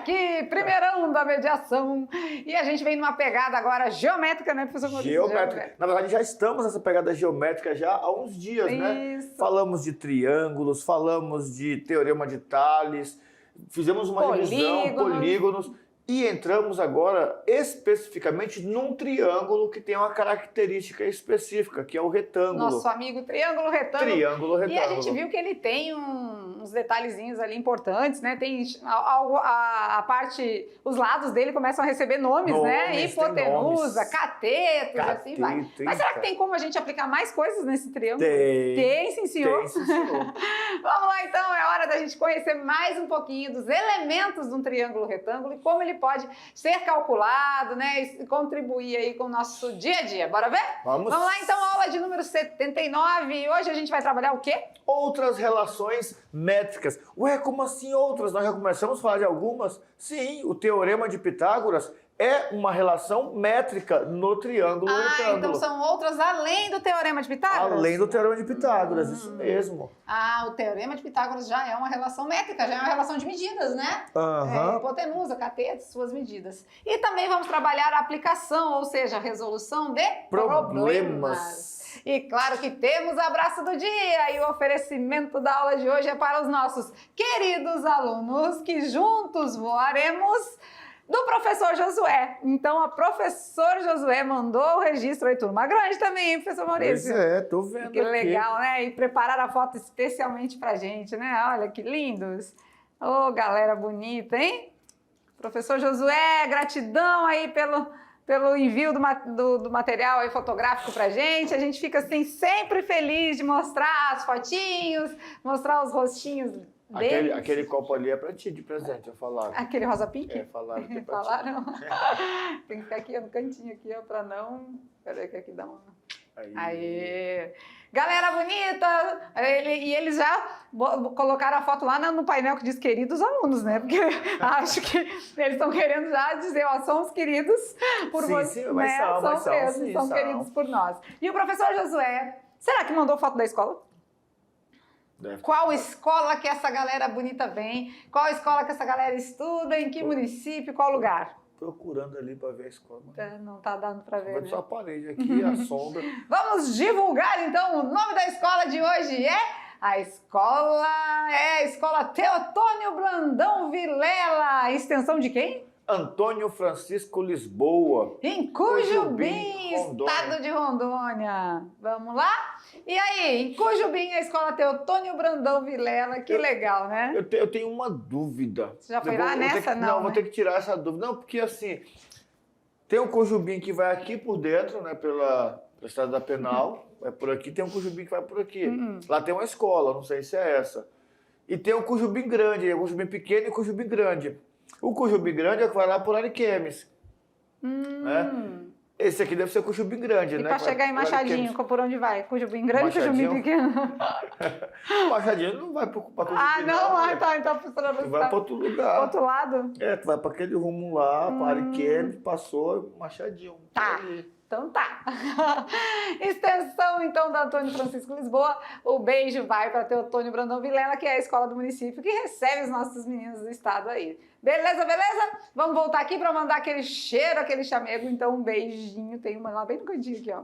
aqui, primeirão da mediação. E a gente vem numa pegada agora geométrica, né, professor Maurício? Geométrica. Na verdade, já estamos nessa pegada geométrica já há uns dias, né? Isso. Falamos de triângulos, falamos de teorema de Tales, fizemos uma revisão, polígonos, e entramos agora especificamente num triângulo que tem uma característica específica, que é o retângulo. Nosso amigo triângulo retângulo. Triângulo retângulo. E a gente viu que ele tem uns detalhezinhos ali importantes, né? Tem a parte, os lados dele começam a receber nomes, né? Hipotenusa, catetos, assim vai. Mas será que tem como a gente aplicar mais coisas nesse triângulo? Tem, sim, senhor. Tem, sim, senhor. Vamos lá, então, é hora da gente conhecer mais um pouquinho dos elementos de um triângulo retângulo e como ele pode ser calculado, né, e contribuir aí com o nosso dia a dia. Bora ver? Vamos lá, então, aula de número 79. E hoje a gente vai trabalhar o quê? Outras relações métricas. Ué, como assim outras? Nós já começamos a falar de algumas? Sim, o Teorema de Pitágoras é uma relação métrica no triângulo retângulo. Então são outras além do Teorema de Pitágoras? Além do Teorema de Pitágoras, isso mesmo. O Teorema de Pitágoras já é uma relação métrica, já é uma relação de medidas, né? Hipotenusa, cateto, suas medidas. E também vamos trabalhar a aplicação, ou seja, a resolução de problemas. E claro que temos o abraço do dia e o oferecimento da aula de hoje é para os nossos queridos alunos que juntos voaremos do professor Josué. Então, a professora Josué mandou o registro aí, turma grande também, hein, professor Maurício? Pois é, tô vendo que legal, né? E prepararam a foto especialmente pra gente, né? Olha que lindos. Ô, galera bonita, hein? Professor Josué, gratidão aí pelo envio do material aí fotográfico pra gente. A gente fica assim sempre feliz de mostrar as fotinhos, mostrar os rostinhos deles. Aquele copo ali é pra ti de presente, eu falaram. Aquele rosa pink? Falaram que é pra Falaram? Tem que ficar aqui no cantinho aqui, ó, pra não... Peraí que aqui dá uma... Aí. Galera bonita! E eles já colocaram a foto lá no painel que diz queridos alunos, né? Porque acho que eles estão querendo já dizer, ó, somos queridos por vocês. Sim, mas são queridos por nós. E o professor Josué, será que mandou foto da escola? Qual escola que essa galera bonita vem? Qual escola que essa galera estuda? Em que município? Qual lugar? Procurando ali para ver a escola. Não tá dando para ver, né? Só a parede aqui, a sombra. Vamos divulgar, então, o nome da escola de hoje é... A Escola Teotônio Brandão Vilela. Extensão de quem? Antônio Francisco Lisboa. Em Cujubim, estado de Rondônia. Vamos lá? E aí, em Cujubim, a Escola Teotônio Brandão Vilela. Que legal, né? Eu tenho uma dúvida. Você já foi lá nessa? Não, vou ter que tirar essa dúvida. Não, porque assim, tem um Cujubim que vai aqui por dentro, né, pela estrada da Penal. É por aqui, tem um Cujubim que vai por aqui. Lá tem uma escola, não sei se é essa. E tem o Cujubim grande, o Cujubim pequeno e o Cujubim grande. O Cujubim grande é o que vai lá por Ariquemes. Né? Esse aqui deve ser o Cujubim grande, né? E para chegar em Machadinho, por onde vai? Cujubim grande e Cujubim pequeno? Machadinho não vai para Cujubim. Não, tá. Então, professora, tu vai para outro lugar. Outro lado? Tu vai para aquele rumo lá, para Ariquemes, passou Machadinho. Tá. Então tá. Extensão, então, da Antônio Francisco Lisboa. O beijo vai para Teotônio Brandão Vilela, que é a escola do município que recebe os nossos meninos do estado aí. Beleza, beleza? Vamos voltar aqui para mandar aquele cheiro, aquele chamego. Então, um beijinho. Tem uma lá bem no cantinho aqui, ó.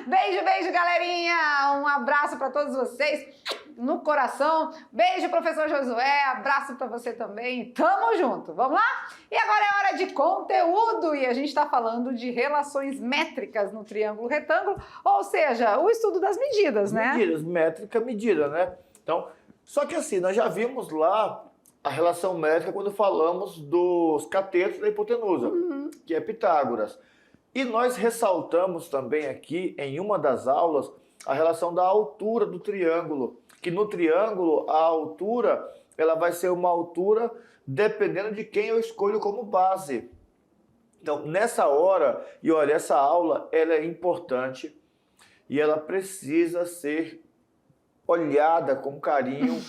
Beijo, galerinha. Um abraço para todos vocês no coração. Beijo, professor Josué. Abraço para você também. Tamo junto. Vamos lá? E agora é hora de conteúdo. E a gente está falando de relações métricas no triângulo retângulo, ou seja, o estudo das medidas, né? Medidas, métrica, medida, né? Então, só que assim, nós já vimos lá a relação métrica quando falamos dos catetos da hipotenusa, que é Pitágoras. E nós ressaltamos também aqui, em uma das aulas, a relação da altura do triângulo. Que no triângulo, a altura, ela vai ser uma altura dependendo de quem eu escolho como base. Então, nessa hora, e olha, essa aula, ela é importante e ela precisa ser olhada com carinho,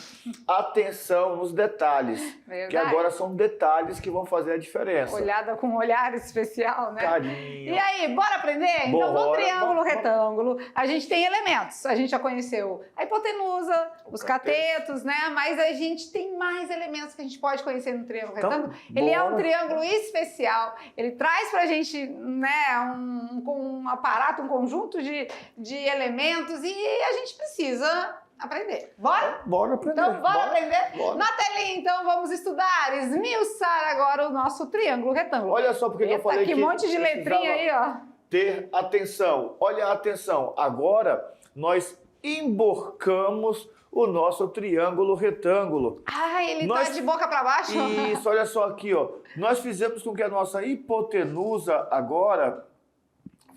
atenção nos detalhes. Verdade. Que agora são detalhes que vão fazer a diferença. Olhada com um olhar especial, né? Carinho. E aí, bora aprender? Então, no triângulo retângulo, a gente tem elementos. A gente já conheceu a hipotenusa, os catetos, né? Mas a gente tem mais elementos que a gente pode conhecer no triângulo retângulo. Ele é um triângulo especial. Ele traz pra gente, né, um aparato, um conjunto de elementos e a gente precisa aprender. Bora? Bora aprender. Então, bora aprender? Bora. Na telinha, então, vamos estudar, esmiuçar agora o nosso triângulo retângulo. Olha só porque eu falei que monte de letrinha aí, ó. Ter atenção. Olha a atenção. Agora, nós emborcamos o nosso triângulo retângulo. Ah, ele tá de boca para baixo? Isso, olha só aqui, ó. Nós fizemos com que a nossa hipotenusa agora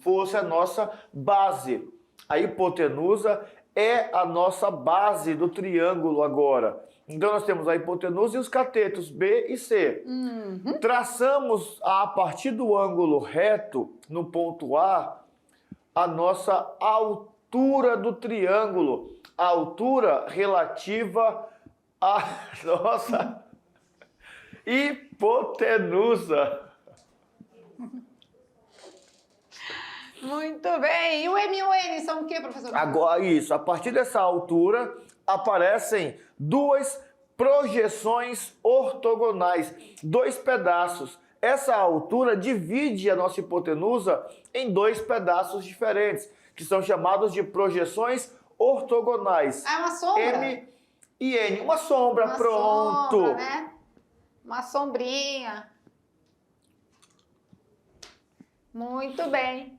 fosse a nossa base. A hipotenusa é a nossa base do triângulo agora. Então nós temos a hipotenusa e os catetos B e C. Traçamos a partir do ângulo reto, no ponto A, a nossa altura do triângulo. A altura relativa à nossa hipotenusa. Muito bem. E o M e o N são o quê, professor? Agora, isso. A partir dessa altura, aparecem duas projeções ortogonais, dois pedaços. Essa altura divide a nossa hipotenusa em dois pedaços diferentes, que são chamados de projeções ortogonais. Ah, uma sombra. M e N. Uma sombra, pronto. Sombra, né? Uma sombrinha. Muito bem.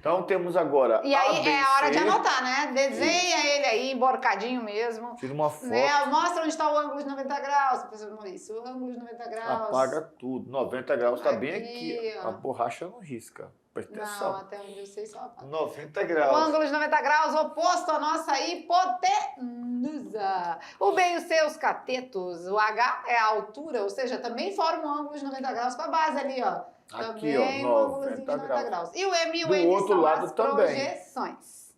Então temos agora E aí ABC. é a hora de anotar, né? Desenha ele aí, emborcadinho mesmo. Tira uma foto. Né? Mostra onde está o ângulo de 90 graus, professor Maurício. O ângulo de 90 graus. Apaga tudo. 90 graus está bem Aqui, aqui. ó. A borracha não risca. Presta atenção. Não, até onde eu sei só apaga. 90 O graus. ângulo de 90 graus oposto à nossa hipotenusa. O B e o C, os catetos. O H é a altura, ou seja, também forma um ângulo de 90 graus com a base ali, ó. Aqui, Também ó, um ângulozinho de 90 graus. E o M e o Do N outro são lado as também. projeções.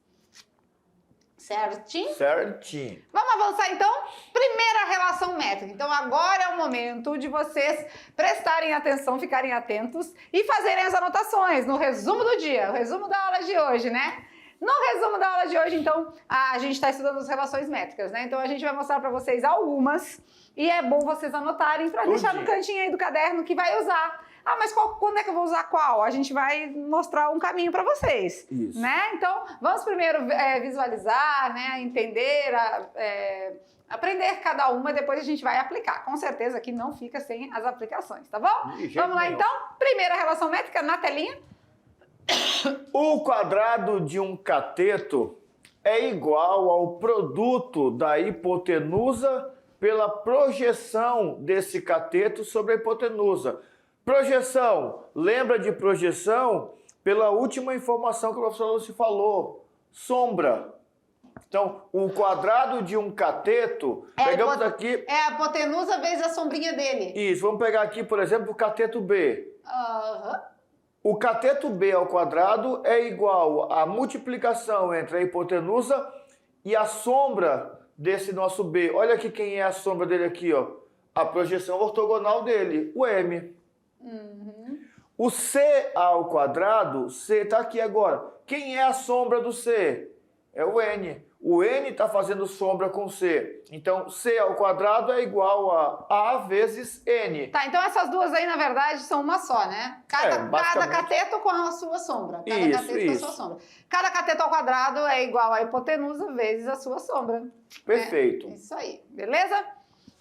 Certinho? Certinho. Vamos avançar então? Primeira relação métrica. Então agora é o momento de vocês prestarem atenção, ficarem atentos e fazerem as anotações no resumo do dia, o resumo da aula de hoje, né? No resumo da aula de hoje, então, a gente está estudando as relações métricas, né? Então a gente vai mostrar para vocês algumas e é bom vocês anotarem para deixar no cantinho aí do caderno que vai usar. Ah, mas quando é que eu vou usar qual? A gente vai mostrar um caminho para vocês, Isso. né? Então, vamos primeiro visualizar, né? Entender, aprender cada uma e depois a gente vai aplicar. Com certeza que não fica sem as aplicações, tá bom? Vamos lá, então? Primeira relação métrica na telinha. O quadrado de um cateto é igual ao produto da hipotenusa pela projeção desse cateto sobre a hipotenusa. Projeção, lembra de projeção? Pela última informação que o professor Lúcio falou, sombra. Então, o quadrado de um cateto, pegamos aqui... É a hipotenusa vezes a sombrinha dele. Isso, vamos pegar aqui, por exemplo, o cateto B. Aham. O cateto B ao quadrado é igual à multiplicação entre a hipotenusa e a sombra desse nosso B. Olha aqui quem é a sombra dele aqui, ó. A projeção ortogonal dele, o M. O C ao quadrado, C está aqui agora. Quem é a sombra do C? É o N. O N está fazendo sombra com C. Então, C ao quadrado é igual a vezes N. Tá, então essas duas aí, na verdade, são uma só, né? Cada cateto com a sua sombra. Cada cateto com a sua sombra. Cada cateto ao quadrado é igual a hipotenusa vezes a sua sombra. Perfeito. Isso aí, beleza?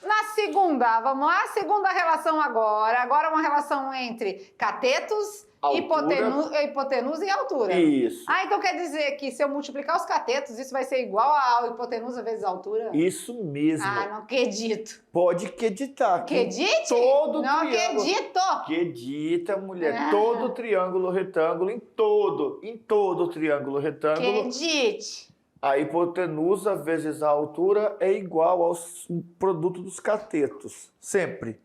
Na segunda, vamos lá? Segunda relação agora. Agora uma relação entre catetos, hipotenusa e altura. Isso. Ah, então quer dizer que se eu multiplicar os catetos, isso vai ser igual a hipotenusa vezes a altura? Isso mesmo. Ah, não acredito. Pode acreditar. Acredite? Todo não triângulo. Acredito. Acredita, mulher. Todo triângulo retângulo, em todo triângulo retângulo. Acredite. A hipotenusa vezes a altura é igual ao produto dos catetos. Sempre.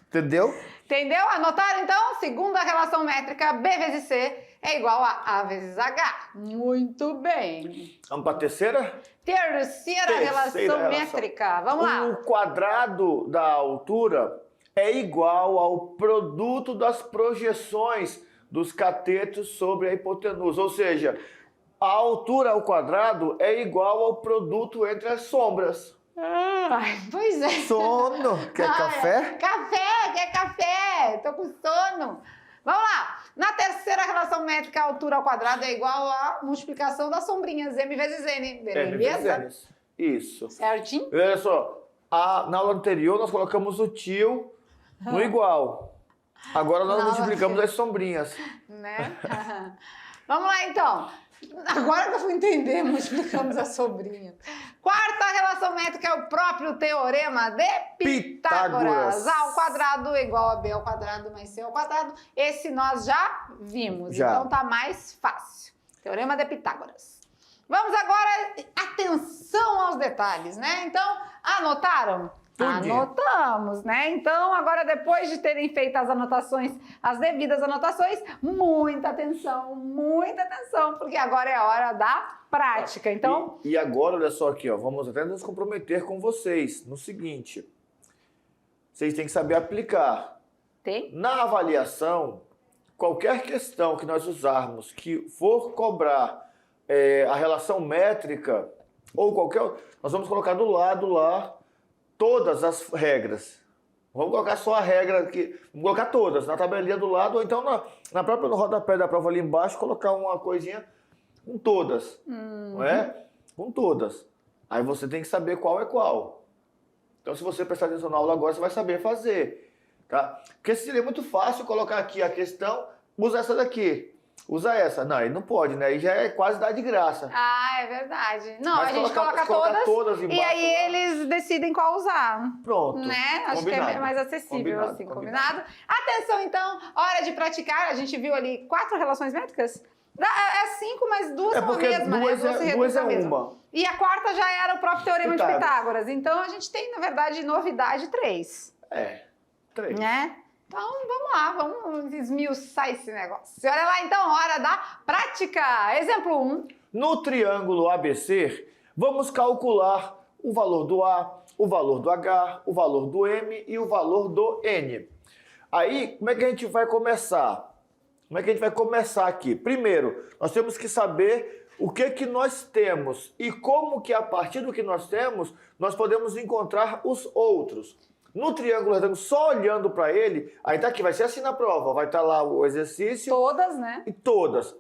Entendeu? Entendeu? Anotaram então? Segunda relação métrica, B vezes C é igual a A vezes H. Muito bem. Vamos para a terceira? Terceira relação métrica. Vamos lá. O quadrado da altura é igual ao produto das projeções dos catetos sobre a hipotenusa. Ou seja, a altura ao quadrado é igual ao produto entre as sombras. Pois é. Sono. Quer café? Quer café. Tô com sono. Vamos lá. Na terceira relação métrica, a altura ao quadrado é igual à multiplicação das sombrinhas, M vezes N. Beleza? Isso. Certinho? Olha só, na aula anterior nós colocamos o tio no igual. Agora nós multiplicamos as sombrinhas. Né? Vamos lá, então. Agora que eu fui entender, multiplicamos as sombrinhas. Quarta relação métrica é o próprio teorema de Pitágoras. A ao quadrado é igual a B ao quadrado mais C ao quadrado. Esse nós já vimos, então tá mais fácil. Teorema de Pitágoras. Vamos agora, atenção aos detalhes, né? Então, anotaram? Anotamos, né? Então, agora depois de terem feito as anotações, as devidas anotações, muita atenção, porque agora é a hora da prática. Então, e agora, olha só aqui, ó, vamos até nos comprometer com vocês no seguinte: vocês têm que saber aplicar. Na avaliação, qualquer questão que nós usarmos que for cobrar a relação métrica ou qualquer, nós vamos colocar do lado lá todas as regras. Vamos colocar só a regra aqui, vamos colocar todas na tabelinha do lado, ou então no rodapé da prova ali embaixo, colocar uma coisinha com todas, não é? Com todas. Aí você tem que saber qual é qual. Então, se você prestar atenção na aula agora, você vai saber fazer, tá? Porque seria muito fácil colocar aqui a questão, usa essa daqui. Usa essa. Não, aí não pode, né? Aí já é quase dar de graça. É verdade. Não, mas a gente coloca todas embaixo, e aí eles decidem qual usar. Pronto. Né? Acho que é mais acessível, assim, combinado? Atenção, então, hora de praticar. A gente viu ali 4 relações métricas. É 5, mas 2 são a mesma, duas é uma. E a quarta já era o próprio teorema de Pitágoras. Então, a gente tem, na verdade, novidade 3. 3. Né? Então, vamos lá, vamos esmiuçar esse negócio. Olha lá, então, hora da prática. Exemplo 1. No triângulo ABC, vamos calcular o valor do A, o valor do H, o valor do M e o valor do N. Aí, como é que a gente vai começar? Como é que a gente vai começar aqui? Primeiro, nós temos que saber o que nós temos e como que, a partir do que nós temos, nós podemos encontrar os outros. No triângulo retângulo, só olhando para ele, aí tá aqui, vai ser assim na prova, vai estar lá o exercício. Todas, né? E todas.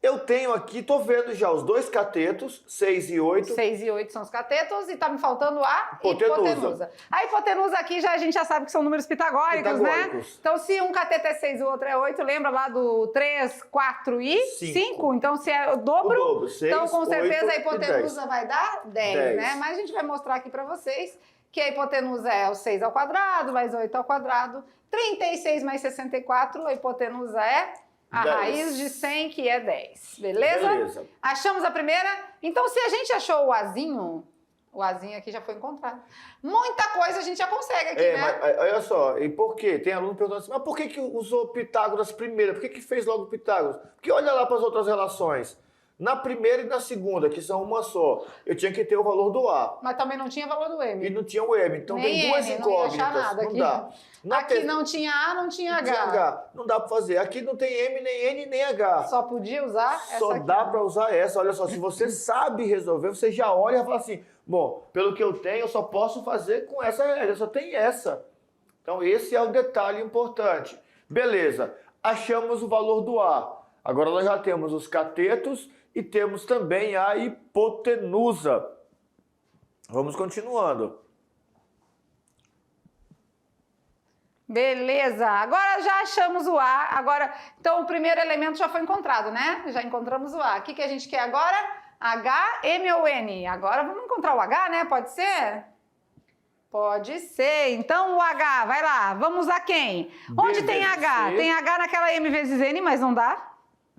Eu tenho aqui, tô vendo já os 2 catetos, 6 e 8. 6 e 8 são os catetos e tá me faltando a hipotenusa. A hipotenusa aqui a gente já sabe que são números pitagóricos, né? Então, se um cateto é 6 e o outro é 8, lembra lá do 3, 4 e 5? Então, se é o dobro, 6, então com certeza 8, a hipotenusa vai dar 10, né? Mas a gente vai mostrar aqui para vocês que a hipotenusa é o 6 ao quadrado mais 8 ao quadrado. 36 mais 64, a hipotenusa é a 10. raiz de 100, que é 10. Beleza? Achamos a primeira? Então, se a gente achou o Azinho aqui já foi encontrado. Muita coisa a gente já consegue aqui, né? Mas, olha só, e por quê? Tem aluno perguntando assim, mas por que usou Pitágoras primeiro? Por que fez logo Pitágoras? Porque olha lá para as outras relações. Na primeira e na segunda, que são uma só, eu tinha que ter o valor do A. Mas também não tinha valor do M. E não tinha o M. Então nem tem duas N, incógnitas. Não ia achar nada não aqui. Dá. Aqui não tinha A, não tinha H. Não dá para fazer. Aqui não tem M, nem N, nem H. Só podia usar essa Só aqui. dá para usar essa. Olha só, se você sabe resolver, você já olha e fala assim, bom, pelo que eu tenho, eu só posso fazer com essa regra, só tem essa. Então esse é o detalhe importante. Beleza, achamos o valor do A. Agora nós já temos os catetos e temos também a hipotenusa. Vamos continuando. Beleza, agora já achamos o A. Agora, então o primeiro elemento já foi encontrado, né? Já encontramos o A. O que a gente quer agora? H, M ou N? Agora vamos encontrar o H, né? Pode ser? Pode ser. Então o H, vai lá. Vamos usar quem? Onde tem H? C. Tem H naquela M vezes N, mas não dá?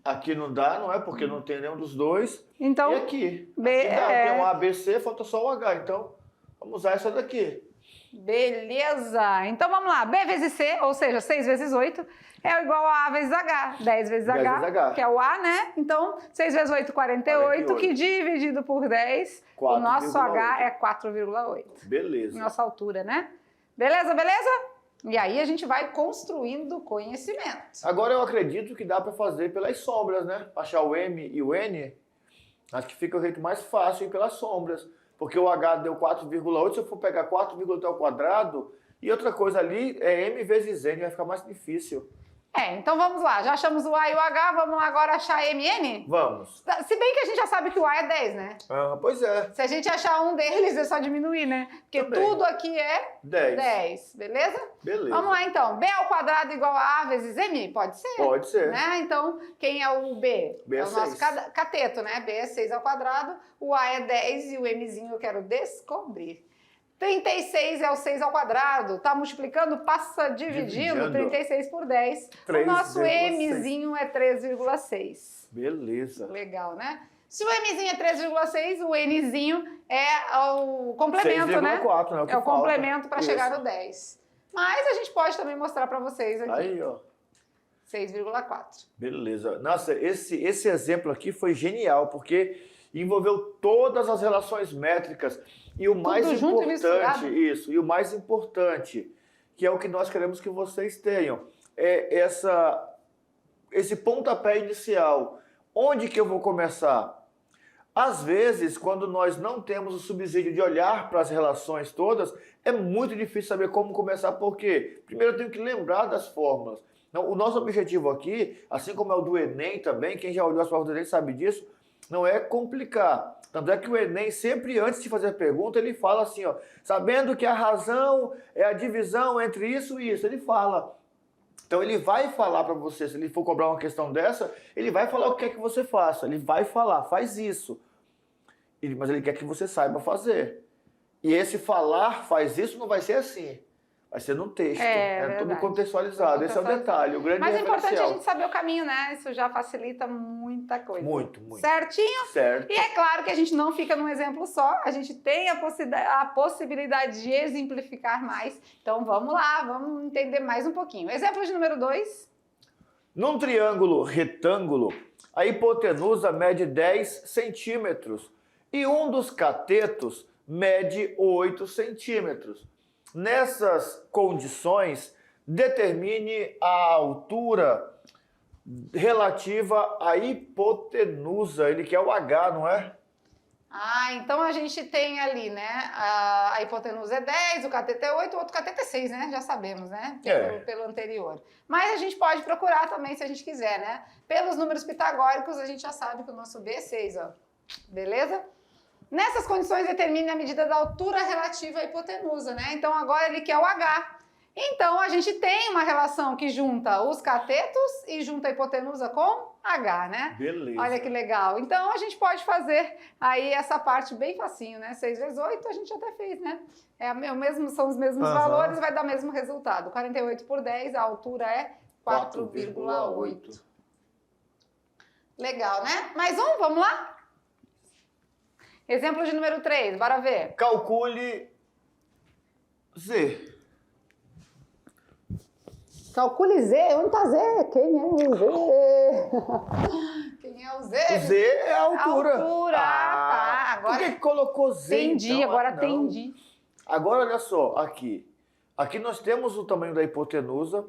Aqui não dá, não é? Porque não tem nenhum dos dois. Então, e aqui? Aqui dá. Tem um A, B, C, falta só o H. Então, vamos usar essa daqui. Beleza. Então vamos lá. B vezes C, ou seja, 6 vezes 8, é igual a A vezes H. 10 vezes H, que é o A, né? Então, 6 vezes 8, 48, que dividido por 10, o nosso H é 4,8. Beleza. Nossa altura, né? Beleza, beleza? E aí a gente vai construindo conhecimento. Agora eu acredito que dá para fazer pelas sombras, né? Achar o M e o N, acho que fica o jeito mais fácil ir pelas sombras. Porque o H deu 4,8, se eu for pegar 4,8 ao quadrado, e outra coisa ali é M vezes N, vai ficar mais difícil. Então vamos lá, já achamos o A e o H, vamos agora achar M e N? Vamos. Se bem que a gente já sabe que o A é 10, né? Pois é. Se a gente achar um deles, é só diminuir, né? Porque também. Tudo aqui é 10, beleza? Beleza. Vamos lá então, B ao quadrado igual a A vezes M? Pode ser. Pode ser. Né? Então, quem é o B? B é o nosso cateto, né? B é 6 ao quadrado, o A é 10 e o Mzinho eu quero descobrir. 36 é o 6 ao quadrado, tá multiplicando, passa dividindo, 36 por 10. 3, o nosso Mzinho é 3,6. Beleza. Legal, né? Se o Mzinho é 3,6, o Nzinho é o complemento, 6,4, né? É o que é o falta. complemento para chegar no 10. Mas a gente pode também mostrar para vocês aqui. Aí, ó. 6,4. Beleza. Nossa, esse exemplo aqui foi genial, porque envolveu todas as relações métricas. E o mais importante, e o mais importante, que é o que nós queremos que vocês tenham, é esse pontapé inicial. Onde que eu vou começar? Às vezes, quando nós não temos o subsídio de olhar para as relações todas, é muito difícil saber como começar, por quê? Primeiro eu tenho que lembrar das fórmulas. Então, o nosso objetivo aqui, assim como é o do Enem também, quem já olhou as fórmulas do Enem sabe disso, não é complicar. Tanto é que o Enem, sempre antes de fazer a pergunta, ele fala assim, ó, sabendo que a razão é a divisão entre isso e isso, ele fala. Então ele vai falar para você, se ele for cobrar uma questão dessa, ele vai falar o que quer que você faça, ele vai falar, faz isso. Mas ele quer que você saiba fazer. E esse falar, faz isso, não vai ser assim. Vai ser no texto, tudo contextualizado. Esse é o detalhe, o grande Mas é referencial. importante a gente saber o caminho, né? Isso já facilita muita coisa. Muito, muito. Certinho? Certo. E é claro que a gente não fica num exemplo só, a gente tem a possibilidade de exemplificar mais. Então vamos lá, vamos entender mais um pouquinho. Exemplo de número 2. Num triângulo retângulo, a hipotenusa mede 10 centímetros e um dos catetos mede 8 centímetros. Nessas condições, determine a altura relativa à hipotenusa. Ele quer o H, não é? Então a gente tem ali, né? A hipotenusa é 10, o cateto é 8, o outro cateto é 6, né? Já sabemos, né? Pelo anterior. Mas a gente pode procurar também, se a gente quiser, né? Pelos números pitagóricos, a gente já sabe que o nosso B é 6, ó. Beleza? Nessas condições, determine a medida da altura relativa à hipotenusa, né? Então, agora ele quer o H. Então, a gente tem uma relação que junta os catetos e junta a hipotenusa com H, né? Beleza. Olha que legal. Então, a gente pode fazer aí essa parte bem facinho, né? 6 vezes 8, a gente até fez, né? São os mesmos valores, vai dar o mesmo resultado. 48 por 10, a altura é 4,8. Legal, né? Mais um, vamos lá? Exemplo de número 3, bora ver. Calcule Z. Calcule Z, onde está Z? Quem é o Z? Quem é o Z? O Z é a altura. Tá. Agora... Por que colocou Z? Entendi, então? agora entendi. Agora, olha só, aqui. Aqui nós temos o tamanho da hipotenusa,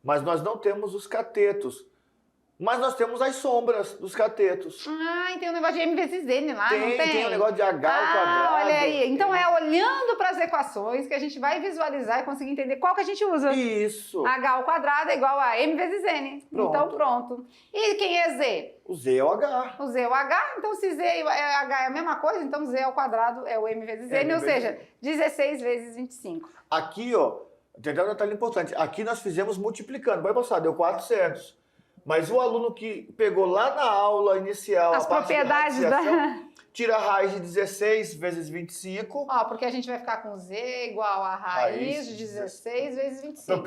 mas nós não temos os catetos. Mas nós temos as sombras dos catetos. E tem um negócio de M vezes N lá, não tem? Tem um negócio de H ao quadrado. Olha aí. Então é olhando para as equações que a gente vai visualizar e conseguir entender qual que a gente usa. Isso. H ao quadrado é igual a M vezes N. Pronto. Então pronto. E quem é Z? O Z é o H. O Z é o H. Então se Z e H é a mesma coisa, então Z ao quadrado é o M vezes N, ou seja, 16 vezes 25. Aqui, ó, tem um detalhe importante. Aqui nós fizemos multiplicando. Vai passar, deu 400. Mas o aluno que pegou lá na aula inicial as propriedades da... tira a raiz de 16 vezes 25. Porque a gente vai ficar com Z igual a raiz de 16 vezes 25.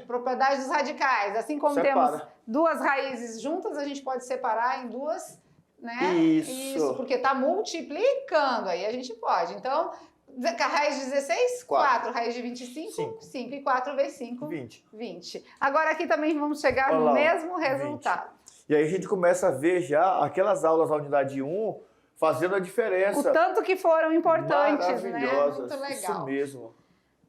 Propriedade dos radicais. Assim como temos duas raízes juntas, a gente pode separar em duas, né? Isso. Porque está multiplicando, aí a gente pode. Então, Raiz de 16? 4. 4. Raiz de 25? 5. E 4 vezes 5? 20. 20. Agora aqui também vamos chegar no mesmo resultado. 20. E aí a gente começa a ver já aquelas aulas da unidade 1 fazendo a diferença. O tanto que foram importantes, né? Maravilhosas. Muito legal. Isso mesmo.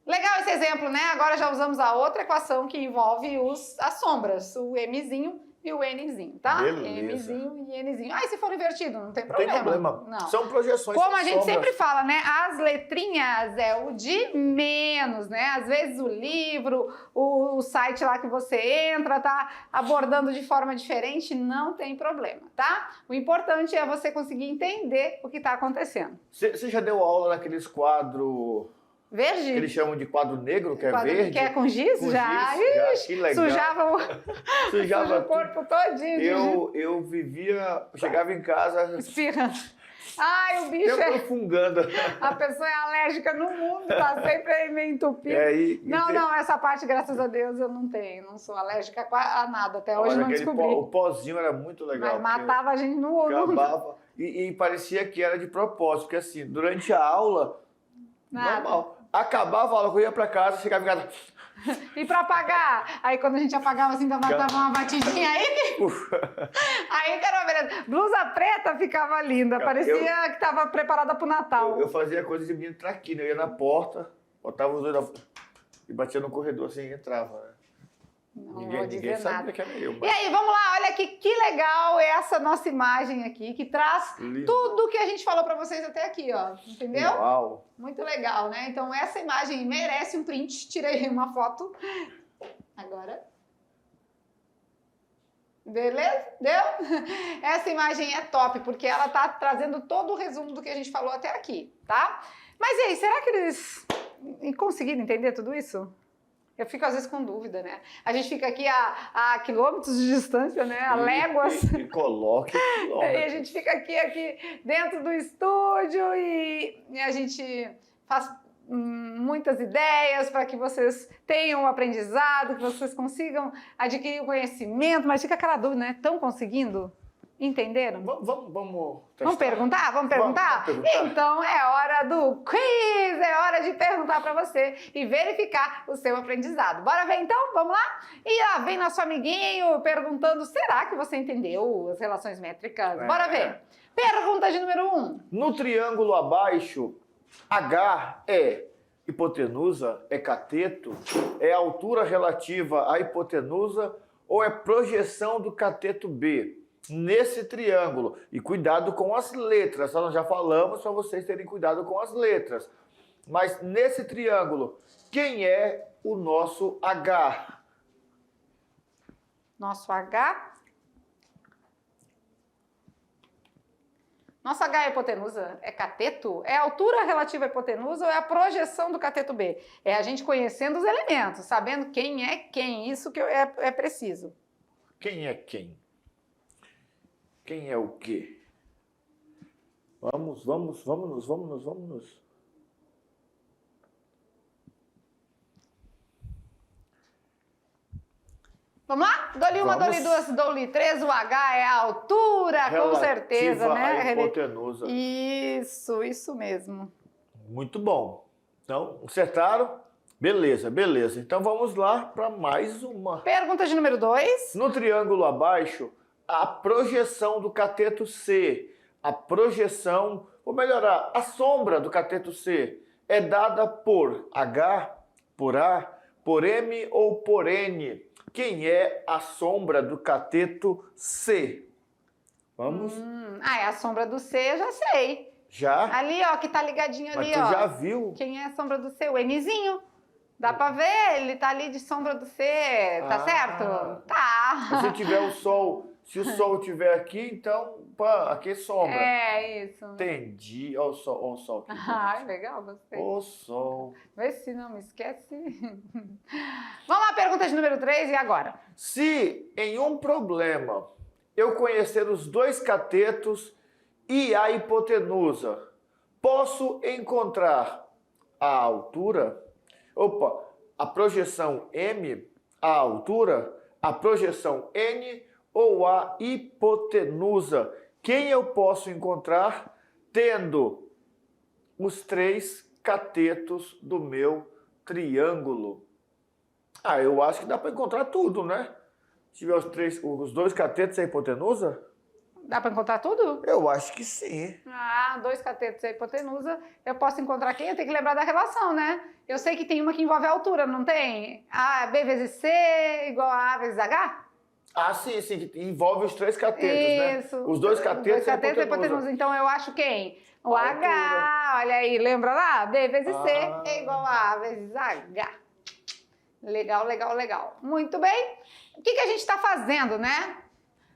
Legal esse exemplo, né? Agora já usamos a outra equação que envolve as sombras, o Mzinho e o Nzinho, tá? Beleza. Mzinho e Nzinho. Ah, e se for invertido? Não tem Não problema. tem problema. Não. São projeções. Como a gente sombras. sempre fala, né? As letrinhas é o de menos, né? Às vezes o livro, o site lá que você entra, tá abordando de forma diferente, não tem problema, tá? O importante é você conseguir entender o que está acontecendo. Você já deu aula naqueles quadros... Verde? Que eles chamam de quadro negro, que é quadro verde. Que é com giz? Com já. giz, já. Que legal. Sujava o corpo todinho. Eu vivia, chegava em casa... Espirrando. Ai, o bicho é... fungando. A pessoa é alérgica no mundo, tá sempre aí meio entupido. Não, essa parte, graças a Deus, eu não tenho. Não sou alérgica a nada, até hoje não descobri. O pozinho era muito legal. Mas matava a gente no olho. Acabava. E parecia que era de propósito, porque assim, durante a aula, normal. Acabava a aula, eu ia pra casa, chegava em casa... E pra apagar? Aí quando a gente apagava assim, dava uma batidinha aí. Aí que era beleza. Blusa preta ficava linda, parecia que tava preparada pro Natal. Eu fazia coisa de menino traquina, eu ia na porta, botava os dois e batia no corredor assim e entrava, né? Não ninguém sabia que era eu. Mas... E aí, vamos lá, olha que legal essa nossa imagem aqui, que traz tudo que a gente falou para vocês até aqui, ó. Entendeu? Uau! Muito legal, né? Então, essa imagem merece um print. Tirei uma foto. Agora. Beleza? Deu? Essa imagem é top, porque ela tá trazendo todo o resumo do que a gente falou até aqui, tá? Mas e aí, será que eles conseguiram entender tudo isso? Eu fico às vezes com dúvida, né? A gente fica aqui a quilômetros de distância, né? A léguas. E coloque quilômetros. E a gente fica aqui dentro do estúdio e a gente faz muitas ideias para que vocês tenham o aprendizado, que vocês consigam adquirir o conhecimento, mas fica aquela dúvida, né? Estão conseguindo? Entenderam? Vamos perguntar? Vamos perguntar? Então é hora do quiz, é hora de perguntar para você e verificar o seu aprendizado. Bora ver então? Vamos lá? E lá vem nosso amiguinho perguntando, será que você entendeu as relações métricas? Bora ver. Pergunta de número 1. No triângulo abaixo, H é hipotenusa, é cateto, é altura relativa à hipotenusa ou é projeção do cateto B? Nesse triângulo, e cuidado com as letras, nós já falamos para vocês terem cuidado com as letras, mas nesse triângulo, quem é o nosso H? Nosso H? Nosso H é hipotenusa? É cateto? É a altura relativa à hipotenusa ou é a projeção do cateto B? É a gente conhecendo os elementos, sabendo quem é quem, isso que é preciso. Quem é quem? Quem é o quê? Vamos. Vamos lá? Dou-lhe uma, dou-lhe duas, dou-lhe três. O H é a altura, relativa com certeza, né? À hipotenusa. Isso mesmo. Muito bom. Então, acertaram? Beleza. Então vamos lá para mais uma. Pergunta de número 2. No triângulo abaixo, a projeção do cateto C, a projeção, vou melhorar, a sombra do cateto C é dada por H, por A, por M ou por N. Quem é a sombra do cateto C? Vamos? É a sombra do C, eu já sei. Já? Ali, ó, que tá ligadinho ali, Mas tu ó. já viu? Quem é a sombra do C? O Nzinho. Dá pra ver, ele tá ali de sombra do C, tá certo? Tá. Se tiver o sol... Se o sol estiver aqui, então, pá, aqui é sombra. É, isso. Entendi. Olha o sol. Aqui. Legal, gostei. O sol. Vê se não me esquece. Vamos lá, pergunta de número 3, e agora? Se em um problema eu conhecer os dois catetos e a hipotenusa, posso encontrar a altura, a projeção M, a altura, a projeção N ou a hipotenusa? Quem eu posso encontrar tendo os três catetos do meu triângulo? Eu acho que dá para encontrar tudo, né? Se tiver os 2 catetos e a hipotenusa? Dá para encontrar tudo? Eu acho que sim. 2 catetos e a hipotenusa. Eu posso encontrar quem? Eu tenho que lembrar da relação, né? Eu sei que tem uma que envolve a altura, não tem? B vezes C igual a A vezes H? Sim, que envolve os 3 catetos, Isso. né? Os 2 catetos, e a hipotenusa. Então eu acho quem? O H, olha aí, lembra lá? B vezes C é igual a A vezes H. Legal, legal, legal. Muito bem. O que a gente está fazendo, né?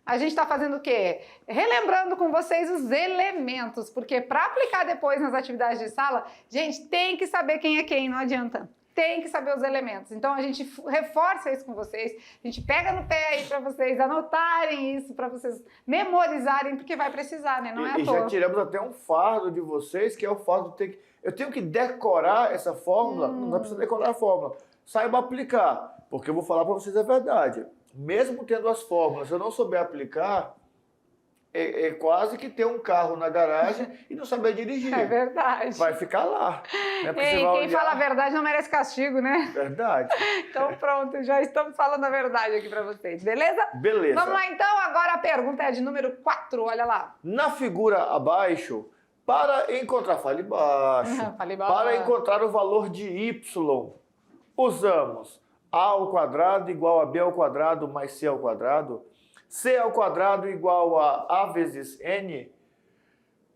A gente está fazendo o quê? Relembrando com vocês os elementos, porque para aplicar depois nas atividades de sala, gente, tem que saber quem é quem, não adianta. Tem que saber os elementos. Então a gente reforça isso com vocês, a gente pega no pé aí para vocês anotarem isso, para vocês memorizarem, porque vai precisar, né? Não é à toa. Já tiramos até um fardo de vocês, que é o fardo de ter que... Eu tenho que decorar essa fórmula, não vai precisar decorar a fórmula. Saiba aplicar, porque eu vou falar para vocês a verdade. Mesmo tendo as fórmulas, se eu não souber aplicar, é quase que ter um carro na garagem e não saber dirigir. É verdade. Vai ficar lá. Né? Quem fala a verdade não merece castigo, né? Verdade. Então pronto, já estamos falando a verdade aqui para vocês, beleza? Beleza. Vamos lá então, agora a pergunta é de número 4, olha lá. Na figura abaixo, para encontrar, fale baixo, para encontrar o valor de y, usamos a ao quadrado igual a b ao quadrado mais c ao quadrado, c ao quadrado igual a vezes n,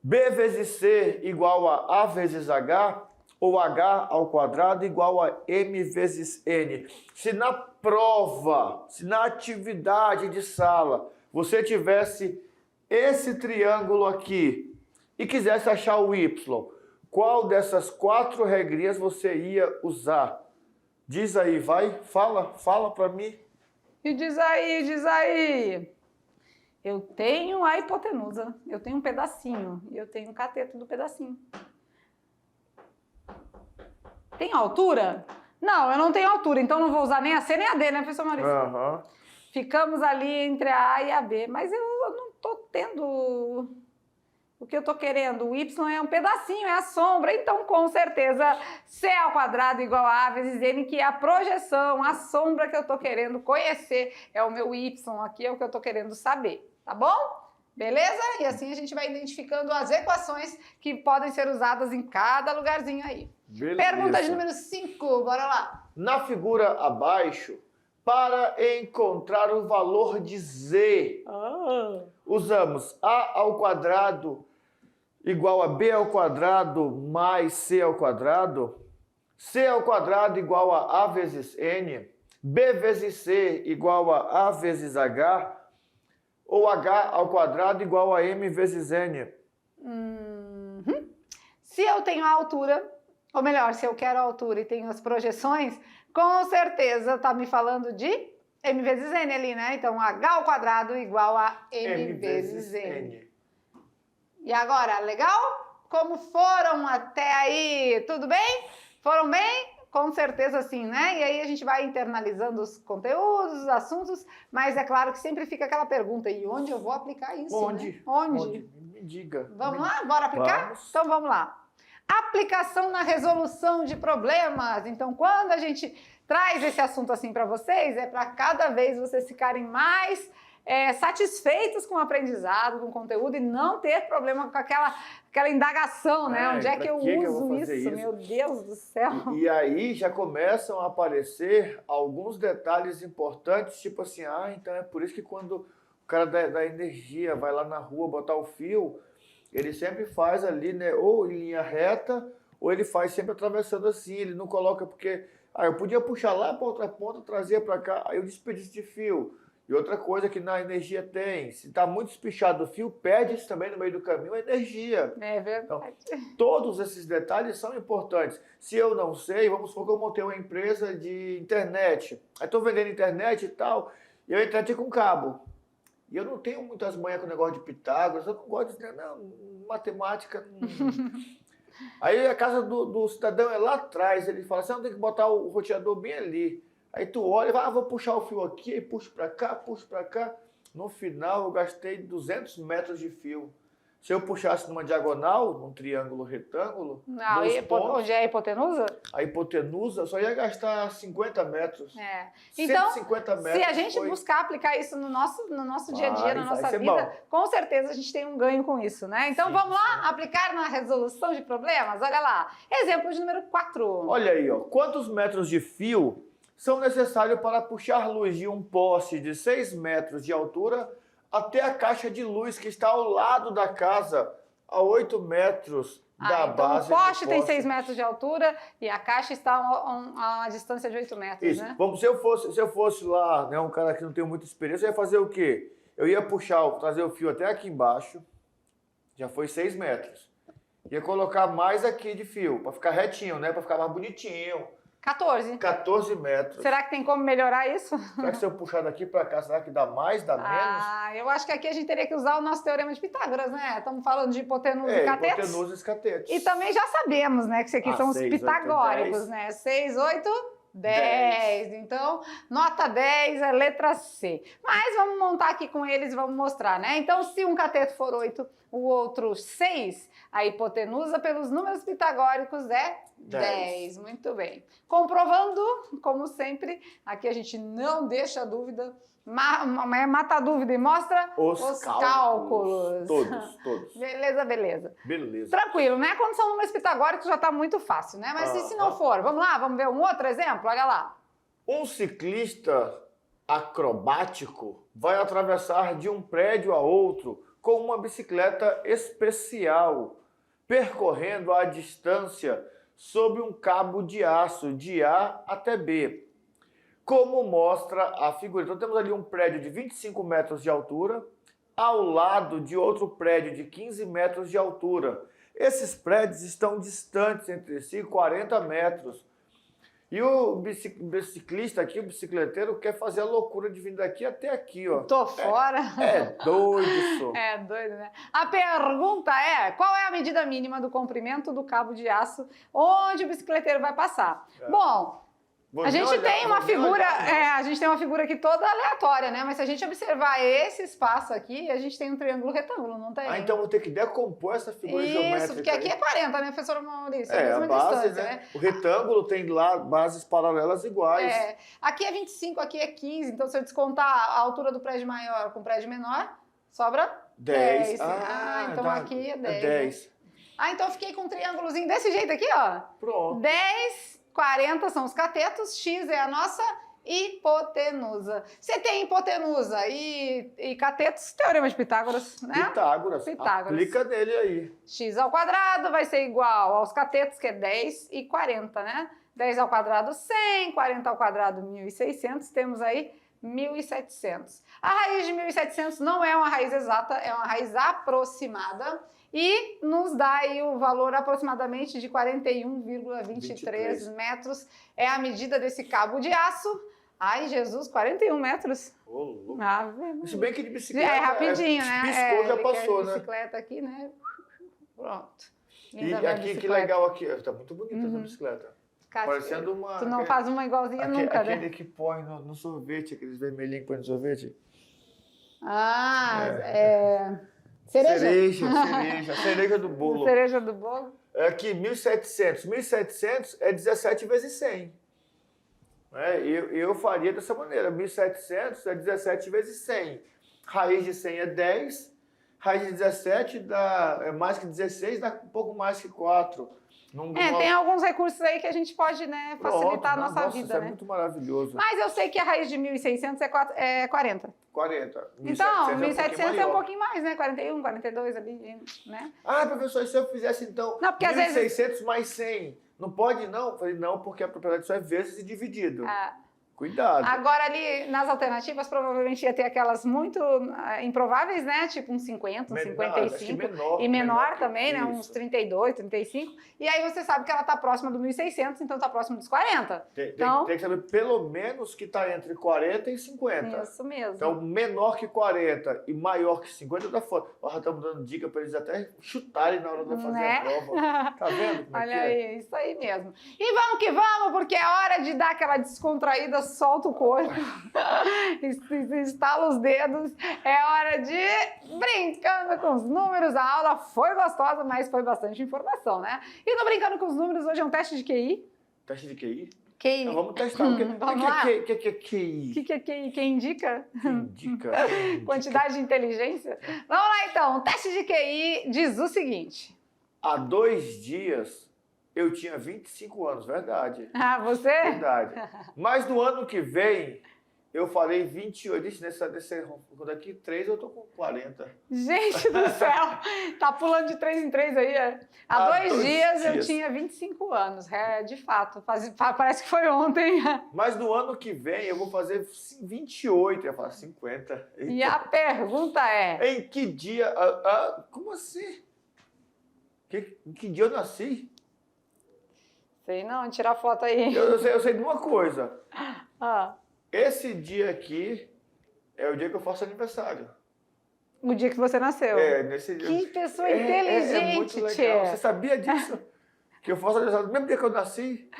b vezes c igual a vezes h, ou h ao quadrado igual a m vezes n. Se na prova, se na atividade de sala, você tivesse esse triângulo aqui e quisesse achar o y, qual dessas 4 regrinhas você ia usar? Diz aí, vai, fala para mim. E diz aí. Eu tenho a hipotenusa, eu tenho um pedacinho e eu tenho o cateto do pedacinho. Tem altura? Não, eu não tenho altura, então não vou usar nem a C nem a D, né, professor Maurício? Ficamos ali entre a A e a B, mas eu não estou tendo o que eu estou querendo. O Y é um pedacinho, é a sombra, então com certeza C ao quadrado igual a vezes N, que é a projeção, a sombra que eu estou querendo conhecer, é o meu Y aqui, é o que eu estou querendo saber, tá bom? Beleza? E assim a gente vai identificando as equações que podem ser usadas em cada lugarzinho aí. Beleza. Pergunta de número 5, bora lá. Na figura abaixo, para encontrar o valor de Z, usamos A ao quadrado igual a B ao quadrado mais C ao quadrado, C ao quadrado igual a vezes N, B vezes C igual a vezes H, ou H ao quadrado igual a M vezes N. Se eu tenho a altura, ou melhor, se eu quero a altura e tenho as projeções, com certeza está me falando de M vezes N ali, né? Então, H ao quadrado igual a M vezes N. E agora, legal? Como foram até aí? Tudo bem? Foram bem? Com certeza sim, né? E aí a gente vai internalizando os conteúdos, os assuntos, mas é claro que sempre fica aquela pergunta, e onde eu vou aplicar isso? Onde? Né? Onde? Me diga. Vamos lá? Bora aplicar? Vamos. Então vamos lá. Aplicação na resolução de problemas. Então, quando a gente traz esse assunto assim para vocês, é para cada vez vocês ficarem mais satisfeitos com o aprendizado, com o conteúdo e não ter problema com aquela indagação, né? Onde é que eu uso isso? Meu Deus do céu! E aí já começam a aparecer alguns detalhes importantes, tipo assim, então é por isso que quando o cara da energia vai lá na rua botar o fio, ele sempre faz ali, né, ou em linha reta, ou ele faz sempre atravessando assim, ele não coloca porque, eu podia puxar lá para outra ponta, trazer para cá, aí eu desperdício de fio. E outra coisa que na energia tem, se está muito espichado o fio, perde também no meio do caminho a energia. É verdade. Então, todos esses detalhes são importantes. Se eu não sei, vamos supor que eu montei uma empresa de internet. Aí estou vendendo internet e tal, e eu entrei com cabo. E eu não tenho muitas manhas com o negócio de Pitágoras, eu não gosto de matemática. Aí a casa do cidadão é lá atrás, ele fala assim, tem que botar o roteador bem ali. Aí tu olha e vai, vou puxar o fio aqui, aí puxo para cá, puxo para cá. No final eu gastei 200 metros de fio. Se eu puxasse numa diagonal, num triângulo retângulo, não, onde é a hipotenusa? A hipotenusa só ia gastar 50 metros. Então, 150 metros. Se a gente buscar aplicar isso no nosso dia a dia, na nossa vida, com certeza a gente tem um ganho com isso, né? Então vamos lá aplicar na resolução de problemas? Olha lá. Exemplo de número 4. Olha aí, ó. Quantos metros de fio são necessários para puxar luz de um poste de 6 metros de altura até a caixa de luz que está ao lado da casa, a 8 metros da base do poste? O poste tem 6 metros de altura e a caixa está a uma distância de 8 metros, isso, né? Vamos, se eu fosse lá, né, um cara que não tem muita experiência, eu ia fazer o quê? Eu ia trazer o fio até aqui embaixo, já foi 6 metros. Ia colocar mais aqui de fio, para ficar retinho, né? Para ficar mais bonitinho. 14 metros. Será que tem como melhorar isso? Será que se eu puxar daqui para cá, será que dá mais, dá menos? Eu acho que aqui a gente teria que usar o nosso teorema de Pitágoras, né? Estamos falando de hipotenusa e catetos. Hipotenusa e catetos. E também já sabemos, né, que isso aqui são os pitagóricos, 8, né? 6, 8, 10. Então, nota 10 é letra C. Mas vamos montar aqui com eles e vamos mostrar, né? Então, se um cateto for 8, o outro 6, a hipotenusa pelos números pitagóricos é 10. Muito bem. Comprovando, como sempre, aqui a gente não deixa dúvida, mata a dúvida e mostra os cálculos. Todos. Beleza. Beleza. Tranquilo, né? Quando são números pitagóricos já está muito fácil, né? Mas e se não for? Vamos lá, vamos ver um outro exemplo? Olha lá. Um ciclista acrobático vai atravessar de um prédio a outro com uma bicicleta especial, percorrendo a distância sob um cabo de aço de A até B, como mostra a figura. Então temos ali um prédio de 25 metros de altura, ao lado de outro prédio de 15 metros de altura. Esses prédios estão distantes entre si 40 metros. E o biciclista aqui, o bicicleteiro, quer fazer a loucura de vir daqui até aqui, ó. Tô fora. É doido isso. É doido, né? A pergunta é, qual é a medida mínima do comprimento do cabo de aço onde o bicicleteiro vai passar? Bom, a gente tem uma figura aqui toda aleatória, né? Mas se a gente observar esse espaço aqui, a gente tem um triângulo retângulo, não tem? Então vou ter que decompor essa figura geométrica. Isso, porque aqui é 40, né, professora Maurício? É, a base, né? O retângulo tem lá bases paralelas iguais. Aqui é 25, aqui é 15, então se eu descontar a altura do prédio maior com o prédio menor, sobra 10. Então aqui é 10. Né? Então eu fiquei com um triângulozinho desse jeito aqui, ó. Pronto. 10... 40 são os catetos, X é a nossa hipotenusa. Você tem hipotenusa e catetos, teorema de Pitágoras, né? Pitágoras. Aplica nele aí. X ao quadrado vai ser igual aos catetos, que é 10 e 40, né? 10 ao quadrado, 100, 40 ao quadrado, 1.600, temos aí 1.700. A raiz de 1.700 não é uma raiz exata, é uma raiz aproximada. E nos dá aí o valor aproximadamente de 41,23 metros. É a medida desse cabo de aço. Ai, Jesus, 41 metros. Se bem que de bicicleta rapidinho, né? Piscou, já passou, né? Bicicleta aqui, né? Pronto. E aqui, que legal aqui. Tá muito bonita essa bicicleta. Parecendo uma... Tu não faz uma igualzinha nunca, né? Aquele que põe no sorvete, aqueles vermelhinhos que põe no sorvete. Cereja do bolo. Cereja do bolo. Aqui, 1.700. 1.700 é 17 vezes 100. Eu faria dessa maneira. 1.700 é 17 vezes 100. Raiz de 100 é 10. Raiz de 17 é mais que 16, dá um pouco mais que 4. Tem alguns recursos aí que a gente pode, né, facilitar a nossa vida, isso é muito maravilhoso. Mas eu sei que a raiz de 1.600 é 40. 40. Então, 1.700 é um pouquinho mais, né? 41, 42 ali, né? Professor, e se eu fizesse, então, 1.600 mais 100? Não pode, não? Eu falei, não, porque a propriedade só é vezes e dividido. Cuidado. Agora, ali, nas alternativas, provavelmente ia ter aquelas muito improváveis, né? Tipo uns 50, uns 55. E menor também, né? Uns 32, 35. E aí você sabe que ela está próxima do 1.600, então está próximo dos 40. Tem que saber pelo menos que está entre 40 e 50. Isso mesmo. Então, menor que 40 e maior que 50 tá fora. Já estamos dando dica para eles até chutarem na hora de fazer a prova. Tá vendo como Olha aí, isso aí mesmo. E vamos que vamos, porque é hora de dar aquela descontraída solta o corpo, estala os dedos. É hora de Brincando com os Números. A aula foi gostosa, mas foi bastante informação, né? E no Brincando com os Números, hoje é um teste de QI. Teste de QI? QI. Então, vamos testar. O que é QI? O que é QI? Quem indica? Indica. Quantidade de inteligência? Vamos lá, então. O teste de QI diz o seguinte. Há 2 dias, eu tinha 25 anos, verdade. Ah, você? Verdade. Mas no ano que vem, eu falei 28. Daqui 3 eu tô com 40. Gente do céu! Tá pulando de 3 em 3 aí, é? Há 2 dias eu tinha 25 anos. É, de fato. Parece que foi ontem. Mas no ano que vem eu vou fazer 28. Eu ia falar 50. Eita. E a pergunta é... Em que dia... como assim? Em que dia eu nasci? Sei não, tirar foto aí. Eu sei de uma coisa. Ah. Esse dia aqui é o dia que eu faço aniversário. O dia que você nasceu. Nesse dia. Que pessoa inteligente, é muito legal. Tchê. Você sabia disso? Que eu faço aniversário no mesmo dia que eu nasci?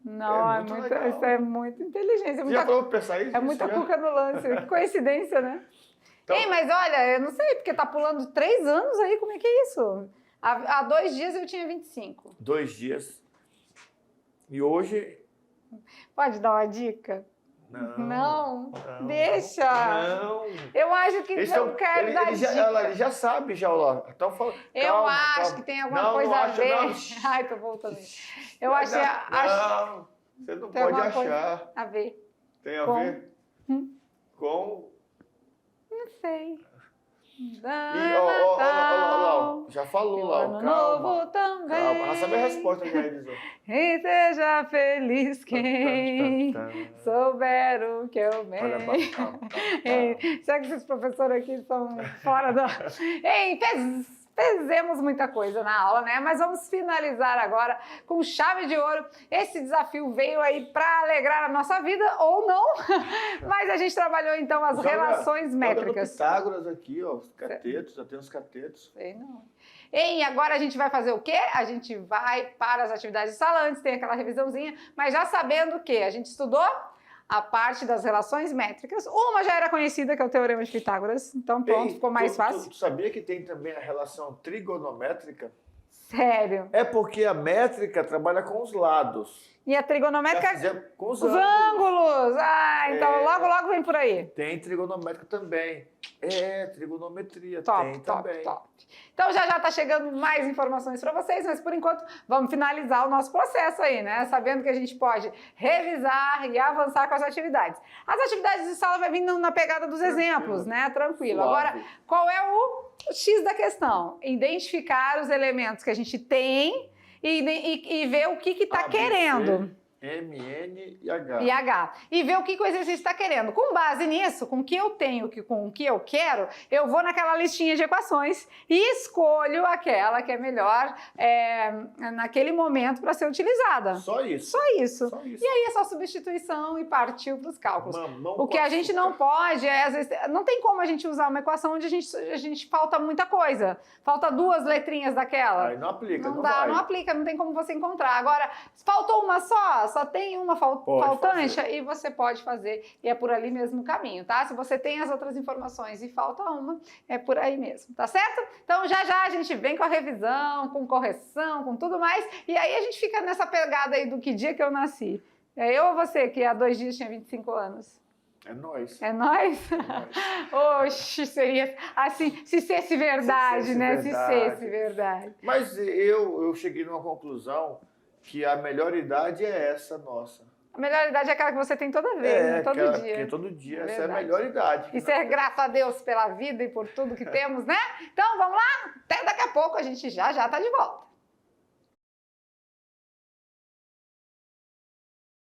Não, isso é muito inteligente. Você já falou pra pensar isso? É muita cuca no lance. Que coincidência, né? Então, Ei, mas olha, eu não sei, porque tá pulando 3 anos aí, como é que é isso? Há 2 dias eu tinha 25. 2 dias. E hoje... Pode dar uma dica? Não. Deixa. Não. Eu acho que eu quero dar dica. Ele já sabe, já, lá. Então, eu acho que tem alguma coisa a ver. Ai, tô voltando. Eu acho... Não, você não pode achar. A ver. Tem a ver com... Não sei. Já falou lá. Ano novo também. Calma, já sabe a resposta já, Elisão. E seja feliz quem souber o que eu me... Será que esses professores aqui são fora da... Ei, fizemos muita coisa na aula, né? Mas vamos finalizar agora com chave de ouro. Esse desafio veio aí para alegrar a nossa vida, ou não, mas a gente trabalhou então as relações métricas. Pitágoras aqui, ó, os catetos, já tem os catetos. Sei não. E agora a gente vai fazer o quê? A gente vai para as atividades de sala, antes tem aquela revisãozinha, mas já sabendo o quê? A gente estudou a parte das relações métricas. Uma já era conhecida, que é o Teorema de Pitágoras. Então pronto, ficou mais fácil. Tu sabia que tem também a relação trigonométrica? Sério? É porque a métrica trabalha com os lados. E a trigonométrica com os ângulos. Ah, então logo vem por aí. Tem trigonométrica também. Trigonometria top. Então já está chegando mais informações para vocês, mas por enquanto vamos finalizar o nosso processo aí, né? Sabendo que a gente pode revisar e avançar com as atividades. As atividades de sala vai vindo na pegada dos exemplos, né? Tranquilo. Suave. Agora, qual é o X da questão? Identificar os elementos que a gente tem e ver o que está querendo. M, N e H. E H. E ver o que o exercício está querendo. Com base nisso, com o que eu tenho, com o que eu quero, eu vou naquela listinha de equações e escolho aquela que é melhor naquele momento para ser utilizada. Só isso. Só isso. E aí é só substituição e partiu para os cálculos. O que a gente não pode às vezes, não tem como a gente usar uma equação onde a gente falta muita coisa. Falta 2 letrinhas daquela. Aí não aplica, não dá, não aplica, não tem como você encontrar. Agora, faltou uma só tem uma faltante e você pode fazer. E é por ali mesmo o caminho, tá? Se você tem as outras informações e falta uma, é por aí mesmo, tá certo? Então, já a gente vem com a revisão, com correção, com tudo mais. E aí a gente fica nessa pegada aí do que dia que eu nasci. É eu ou você que há 2 dias tinha 25 anos? É nós. É nós? Oxe, seria assim, se fosse verdade, né? Se fosse verdade. Mas eu cheguei numa conclusão que a melhor idade é essa nossa. A melhor idade é aquela que você tem toda vez, né? Todo dia. Porque todo dia essa é a melhor idade. Isso é graças a Deus pela vida e por tudo que temos, né? Então, vamos lá? Até daqui a pouco, a gente já tá de volta.